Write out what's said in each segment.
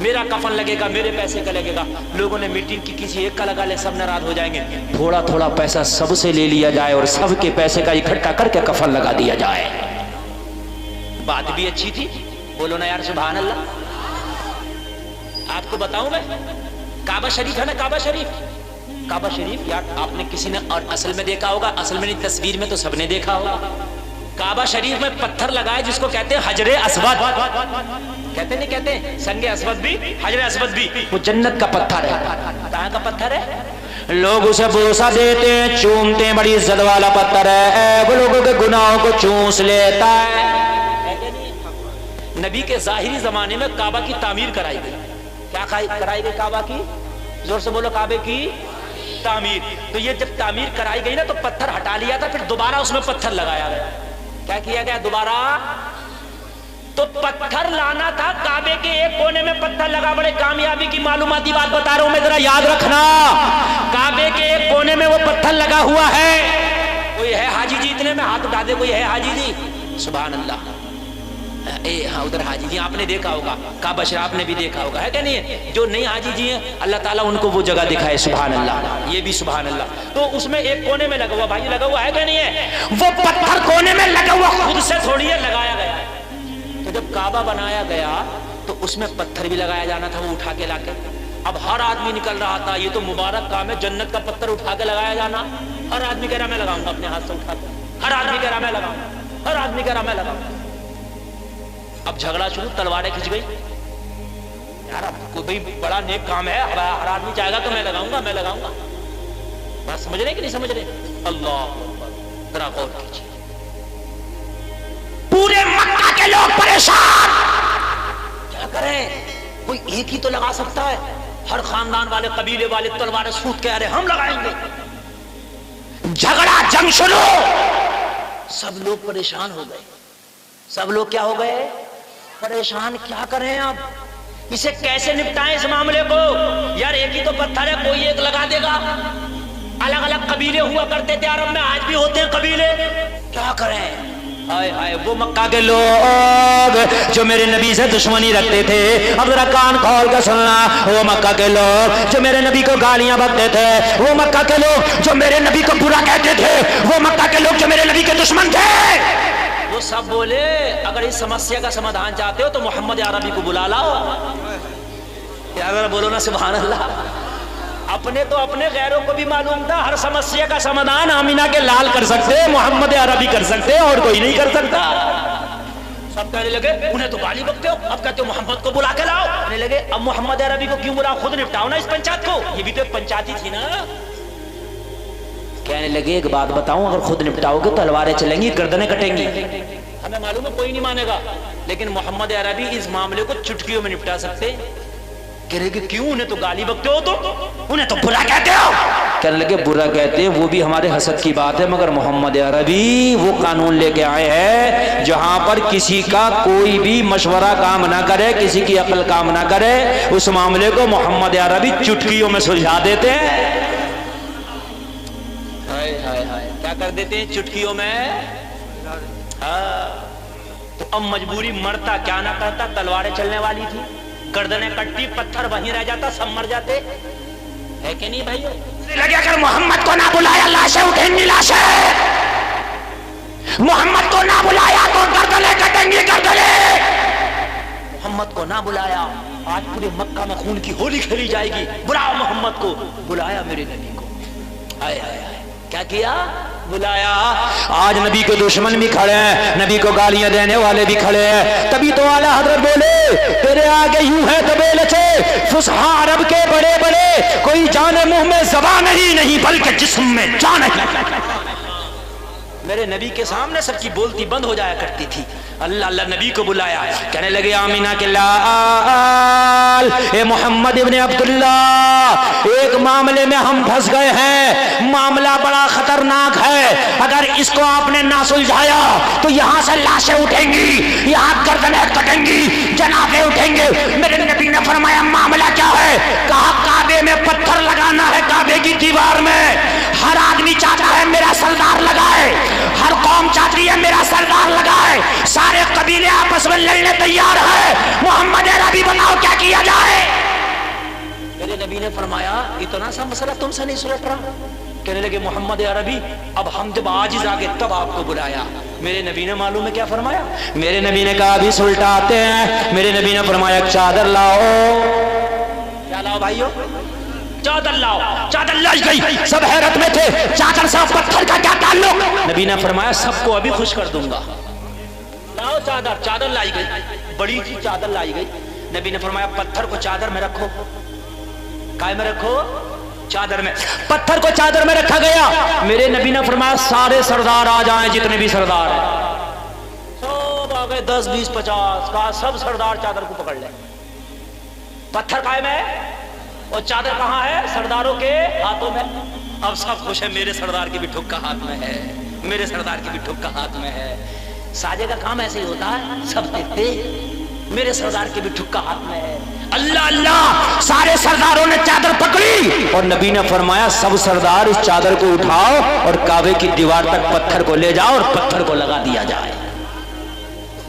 میرا کفن لگے گا، میرے پیسے کا لگے گا. لوگوں نے میٹنگ کی کسی ایک کا لگا لے، سب ناراض ہو جائیں گے. تھوڑا تھوڑا پیسہ سب سے لے لیا جائے اور سب کے پیسے کا اکٹھا کر کے کفن لگا دیا جائے. بات بھی اچھی تھی، بولو نا یار سبحان اللہ. آپ کو بتاؤں میں، کعبہ شریف ہے نا، کعبہ شریف یار آپ نے کسی نے اور اصل میں دیکھا ہوگا، اصل میں نہیں تصویر میں تو سب نے دیکھا ہوگا. کعبہ شریف میں پتھر لگائے جس کو کہتے ہیں حجر اسود. کہتے نہیں کہتے؟ سنگ اسود بھی، حجر اسود بھی، وہ جنت کا پتھر ہے. کہاں کا پتھر ہے؟ لوگ اسے بوسہ دیتے ہیں، چومتے ہیں، بڑی عزت والا پتھر ہے، وہ لوگوں کے گناہوں کو چوس لیتا ہے. نبی کے ظاہری زمانے میں کعبہ کی تعمیر کرائی گئی. کیا کرائی گئی؟ کعبہ کی، زور سے بولو، کعبے کی تعمیر. تو یہ جب تعمیر کرائی گئی نا تو پتھر ہٹا لیا تھا، پھر دوبارہ اس میں پتھر لگایا گیا. کیا کیا گیا دوبارہ؟ تو پتھر لانا تھا، کعبے کے ایک کونے میں پتھر لگا. بڑے کامیابی کی معلوماتی بات بتا رہا ہوں میں، ذرا یاد رکھنا. کعبے کے ایک کونے میں وہ پتھر لگا ہوا ہے. کوئی ہے حاجی جی؟ اتنے میں ہاتھ اٹھا دے. کوئی ہے حاجی جی؟ سبحان اللہ. ہاں ادھر حاجی جی آپ نے دیکھا ہوگا، کعبہ شریف آپ نے بھی دیکھا ہوگا، ہے کہ نہیں ہے؟ جو نہیں حاجی جی ہیں اللہ تعالیٰ ان کو وہ جگہ دکھائے. سبحان اللہ. یہ بھی سبحان اللہ. تو اس میں ایک کونے میں لگا ہوا، بھائی لگا ہوا ہے کہ نہیں ہے؟ وہ پتھر کونے میں لگا ہوا خود سے تھوڑی ہے، لگایا گیا. تو جب کعبہ بنایا گیا تو اس میں پتھر بھی لگایا جانا تھا، وہ اٹھا کے لا کے. اب ہر آدمی نکل رہا تھا، یہ تو مبارک کام ہے، جنت کا پتھر اٹھا کے لگایا جانا. ہر آدمی کہہ رہا میں لگاؤں گا اپنے ہاتھ سے اٹھا کے. ہر آدمی کہہ رہا میں لگاؤں گا، ہر آدمی کہہ رہا میں لگاؤں گا. اب جھگڑا شروع، تلواریں کھنچ گئی. یار اب کوئی بڑا نیک کام ہے، ہر آدمی چاہے گا تو میں لگاؤں گا، میں لگاؤں گا. بات سمجھ رہے کہ نہیں سمجھ رہے؟ اللہ ذرا غور کیجیے. پورے مکہ کے لوگ پریشان، کیا کریں؟ کوئی ایک ہی تو لگا سکتا ہے. ہر خاندان والے، قبیلے والے تلواریں سوٹ کے آ رہے ہم لگائیں گے. جھگڑا، جنگ شروع. سب لوگ پریشان ہو گئے. سب لوگ کیا ہو گئے؟ پریشان. کیا کریں اب؟ اسے کیسے نپٹائیں اس معاملے کو؟ یار ایک ہی تو پتھر ہے، کوئی ایک لگا دے گا. الگ الگ قبیلے ہوا کرتے تھے عرب میں، آج بھی ہوتے ہیں قبیلے. کیا کریں؟ ہائے ہائے. وہ مکہ کے لوگ جو میرے نبی سے دشمنی رکھتے تھے، اب ذرا کان کھول کے سننا. وہ مکہ کے لوگ جو میرے نبی کو گالیاں بکتے تھے، وہ مکہ کے لوگ جو میرے نبی کو برا کہتے تھے، وہ مکہ کے لوگ جو میرے نبی کے دشمن تھے، وہ سب بولے اگر اس سمسیا کا سمادھان چاہتے ہو تو محمد عربی کو بلا لاؤ. کیا ذرا بولو نا سبحان اللہ. اپنے تو اپنے، غیروں کو بھی معلوم تھا ہر سمسیا کا سمادھان آمینہ کے لال کر سکتے، محمد عربی کر سکتے، اور کوئی نہیں کر سکتا. سب کہنے لگے انہیں تو گالی بکتے ہو، اب کہتے ہو محمد کو بلا کے لاؤ. کہنے لگے اب محمد عربی کو کیوں بلاؤ، خود نپٹاؤ نا اس پنچایت کو. یہ بھی تو ایک پنچایت ہی تھی نا. کہنے لگے ایک بات بتاؤں، اگر خود نپٹاؤ گے تو تلواریں چلیں گی، گردنیں کٹیں گی. ہمیں معلوم ہے کوئی نہیں مانے گا، لیکن محمد عربی اس معاملے کو چٹکیوں میں نپٹا سکتے. کہہ رہے کہ کیوں، انہیں تو گالی بکتے ہو، تو انہیں تو برا کہتے ہو. کہنے لگے برا کہتے ہیں وہ بھی ہمارے حسد کی بات ہے، مگر محمد عربی وہ قانون لے کے آئے ہیں جہاں پر کسی کا کوئی بھی مشورہ کام نہ کرے، کسی کی عقل کام نہ کرے، اس معاملے کو محمد عربی چٹکیوں میں سلجھا دیتے ہیں. کیا کر دیتے ہیں؟ چٹکیوں میں. تو اب مجبوری، مرتا کیا نہ کرتا، تلواریں چلنے والی تھی، گردنیں کٹتی، پتھر وہیں رہ جاتا، سب مر جاتے. ہے کہ نہیں بھائی؟ لگے اگر محمد کو نہ بلایا لاشیں اٹھیں گی، لاشیں. محمد کو نہ بلایا تو گردنیں کٹیں گی، گردنیں. محمد کو نہ بلایا، آج پورے مکہ میں خون کی ہولی کھیلی جائے گی. بلاؤ محمد کو. بلایا میرے نبی کو. آئے آئے آئے. کیا کیا؟ بلایا. آج نبی کے دشمن بھی کھڑے ہیں، نبی کو گالیاں دینے والے بھی کھڑے ہیں. تبھی تو اعلیٰ حضرت بولے تیرے آگے یوں ہے دبے لچے فصحا عرب کے بڑے بڑے، کوئی جانے منہ میں زبان نہیں بلکہ جسم میں جان ہے. میرے نبی کے سامنے سب کی بولتی بند ہو جایا کرتی تھی. اللہ اللہ نبی کو بلایا. کہنے لگے آمینہ کے لال، اے محمد ابن عبداللہ، ایک معاملے میں ہم پھنس گئے ہیں، معاملہ بڑا خطرناک ہے. اگر اس کو آپ نے نہ سلجھایا تو یہاں سے لاشیں اٹھیں گی، یہاں گردنیں کٹیں گی، جنازے اٹھیں گے. میرے نبی نے فرمایا معاملہ کیا ہے؟ کہا کعبے میں پتھر لگانا ہے، کعبے کی دیوار میں. ہر آدمی چاہتا ہے میرا سردار لگائے، ہر قوم چاہتی ہے میرا سردار لگائے. سارے قبیلے آپس میں لڑنے تیار ہیں، محمد عربی بتاؤ کیا کیا جائے؟ میرے نبی نے فرمایا اتنا سا مسئلہ تم سے نہیں سلٹ رہا؟ کہنے لگے محمد عربی اب ہم جب عاجز آ گئے تب آپ کو بلایا۔ میرے نبی نے معلوم ہے کیا فرمایا؟ میرے نبی نے کہا ابھی سلٹاتے ہیں۔ میرے نبی نے فرمایا چادر لاؤ۔ کیا لاؤ بھائیو؟ چادر لاؤ۔ چادر لائی گئی، سب حیرت میں تھے، چادر سے پتھر کا کیا تعلق؟ نبی نے فرمایا سب کو ابھی خوش کر دوں گا، لاؤ چادر۔ چادر لائی گئی، بڑی سی چادر لائی گئی۔ نبی نے فرمایا پتھر کو چادر میں رکھو۔ کائے میں رکھو؟ چادر میں۔ پتھر کو چادر میں رکھا گیا۔ میرے نبی نے فرمایا سارے سردار آ جائیں، جتنے بھی سردار ہیں سب آ گئے، 10 20 50 کا سب سردار چادر کو پکڑ لیں۔ پتھر کائے میں اور چادر کہاں ہے؟ سرداروں کے ہاتھوں میں۔ اب سب خوش ہے، میرے سردار کی بھی ٹھکا ہاتھ میں ہے، میرے سردار کی بھی ٹھکا ہاتھ میں ہے۔ ساجے کا کام ایسے ہی ہوتا ہے، سب دیکھتے میرے سردار کی بھی ٹھکا ہاتھ میں ہے۔ اللہ اللہ، سارے سرداروں نے چادر پکڑی اور نبی نے فرمایا سب سردار اس چادر کو اٹھاؤ اور کعبے کی دیوار تک پتھر کو لے جاؤ اور پتھر کو لگا دیا جائے۔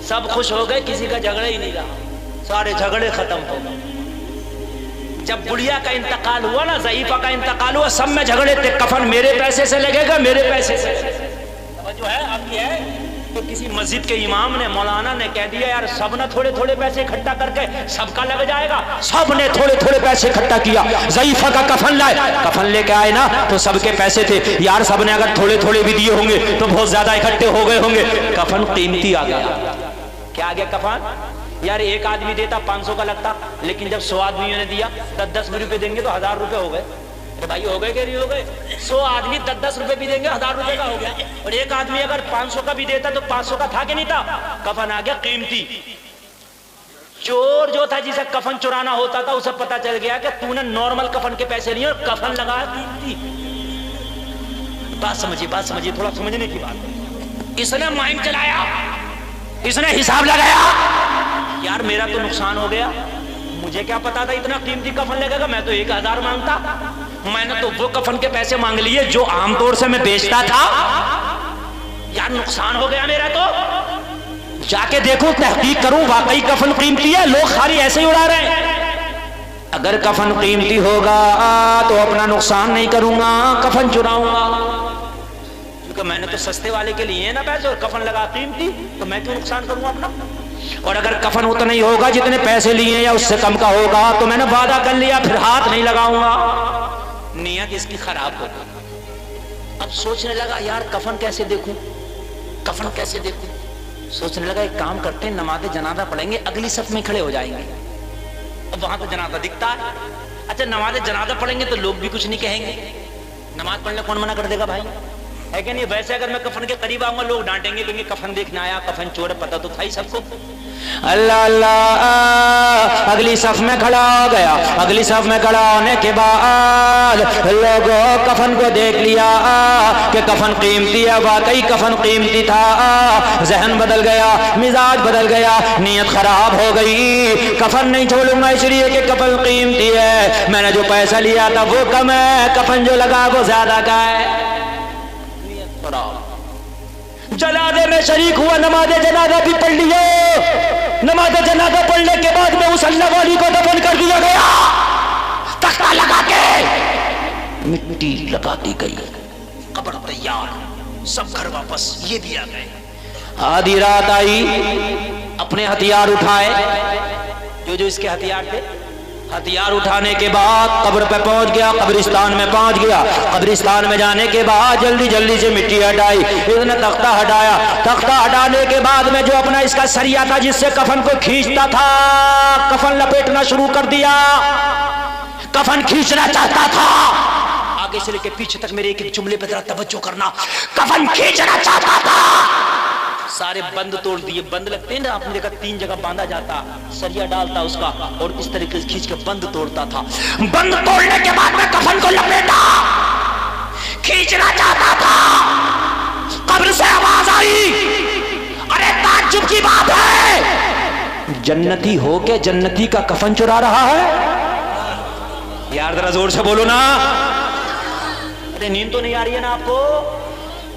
سب خوش ہو گئے، کسی کا جھگڑا ہی نہیں رہا، سارے جھگڑے ختم ہو گئے۔ جب بڑھیا کا انتقال ہوا نا، ضعیفہ کا انتقال ہوا، سب میں جھگڑے تھے، کفن میرے پیسے سے لگے گا، میرے پیسے سے۔ جو ہے آپ کی ہے تو کسی مسجد کے امام نے، مولانا نے کہہ دیا یار سب نے تھوڑے تھوڑے پیسے اکٹھا کر کے سب کا لگ جائے گا۔ سب نے تھوڑے تھوڑے پیسے اکٹھا کیا، ضعیفہ کا کفن لائے، کفن لے کے آئے نا تو سب کے پیسے تھے یار، سب نے اگر تھوڑے تھوڑے بھی دیے ہوں گے تو بہت زیادہ اکٹھے ہو گئے ہوں گے۔ کفن قیمتی آ گیا۔ کیا آ گیا کفن؟ یار ایک آدمی دیتا 500 کا لگتا، لیکن جب 100 آدمیوں نے دیا 10 روپے دیں گے تو 1000 روپے ہو گئے۔ بھائی ہو گئے کہ نہیں ہو گئے؟ 100 آدمی 10 روپے بھی دیں گے، 1000 روپے کا ہو گیا۔ اور ایک آدمی اگر 500 کا بھی دیتا تو 500 کا تھا کہ نہیں تھا؟ کفن آ گیا قیمتی۔ چور جو تھا جسے کفن چرانا ہوتا تھا اسے پتا چل گیا کہ تو نے نارمل کفن کے پیسے نہیں اور کفن لگا قیمتی۔ بات سمجھیے تھوڑا سمجھنے کی بات ہے۔ اس نے مائنڈ چلایا، اس نے حساب لگایا، یار میرا تو نقصان ہو گیا، مجھے کیا پتا تھا اتنا قیمتی کفن لگے گا، میں تو 1000 مانگتا، میں نے تو وہ کفن کے پیسے مانگ لیے جو عام طور سے میں بیچتا تھا، یار نقصان ہو گیا میرا۔ تو جا کے دیکھوں، تحقیق کروں، واقعی کفن قیمتی ہے، لوگ خالی ایسے ہی اڑا رہے ہیں۔ اگر کفن قیمتی ہوگا تو اپنا نقصان نہیں کروں گا، کفن چراؤں گا، کیونکہ میں نے تو سستے والے کے لیے نا پیسے اور کفن لگا قیمتی، تو میں کیوں نقصان کروں گا اپنا؟ اور اگر کفن اتنا ہی ہوگا جتنے پیسے لیے یا اس سے کم کا ہوگا تو میں نے وعدہ کر لیا پھر ہاتھ نہیں لگاؤں گا۔ نیت اس کی خراب ہو گئی۔ اب سوچنے لگا یار کفن کیسے دیکھوں، کفن کیسے دیکھوں؟ سوچنے لگا ایک کام کرتے ہیں، نماز جنازہ پڑھیں گے، اگلی صف میں کھڑے ہو جائیں گے، اب وہاں تو جنازہ دکھتا ہے۔ اچھا نماز جنازہ پڑھیں گے تو لوگ بھی کچھ نہیں کہیں گے، نماز پڑھنے کون منع کر دے گا بھائی، ہے کہ نہیں؟ ویسے اگر میں کفن کے قریب آؤں گا لوگ ڈانٹیں گے، کہیں گے کفن دیکھنا آیا، کفن چور ہے، پتہ تو تھا ہی سب کو۔ اللہ اللہ، اگلی صف میں کھڑا ہو گیا، اگلی صف میں کھڑا ہونے کے بعد لوگوں کفن کو دیکھ لیا کہ کفن قیمتی ہے، واقعی کفن قیمتی تھا، ذہن بدل گیا، مزاج بدل گیا، نیت خراب ہو گئی، کفن نہیں چھوڑوں گا اس لیے کہ کفن قیمتی ہے، میں نے جو پیسہ لیا تھا وہ کم ہے، کفن جو لگا وہ زیادہ کا ہے۔ نیت خراب۔ جنازے میں شریک ہوا، نماز جنازہ بھی پڑھ لیے، نماز جنازہ پڑھنے کے بعد میں اس اللہ والی کو دفن کر دیا گیا، تختہ لگا کے مٹی لگا دی گئی، قبر تیار، سب گھر واپس، یہ بھی آ گئے۔ آدھی رات آئی، اپنے ہتھیار اٹھائے، جو اس کے ہتھیار تھے، ہتھیار اٹھانے کے بعد قبر پہ پہنچ گیا، قبرستان میں پہنچ گیا، قبرستان میں جانے کے بعد جلدی سے مٹی ہٹائی، اس نے تختہ ہٹایا، تختہ ہٹانے کے بعد میں جو اپنا اس کا سریا تھا جس سے کفن کو کھینچتا تھا، کفن لپیٹنا شروع کر دیا، کفن کھینچنا چاہتا تھا، آگے سے لے کے پیچھے تک میرے ایک جملے پہ ذرا توجہ کرنا، کفن کھینچنا چاہتا تھا، سارے بند توڑ دیے، بند لگتے ہیں نا، آپ نے دیکھا 3 جگہ باندھا جاتا، سریا ڈالتا اس کا اور اس طریقے سے کھینچ کے بند توڑتا تھا، بند توڑنے کے بعد میں کفن کو لپیٹا، کھینچنا چاہتا تھا، قبر سے آواز آئی، ارے تعجب کی بات ہے، جنتی ہو کے جنتی کا کفن چرا رہا ہے، یار ذرا زور سے بولو نا، ارے نیند تو نہیں آ رہی ہے نا آپ کو؟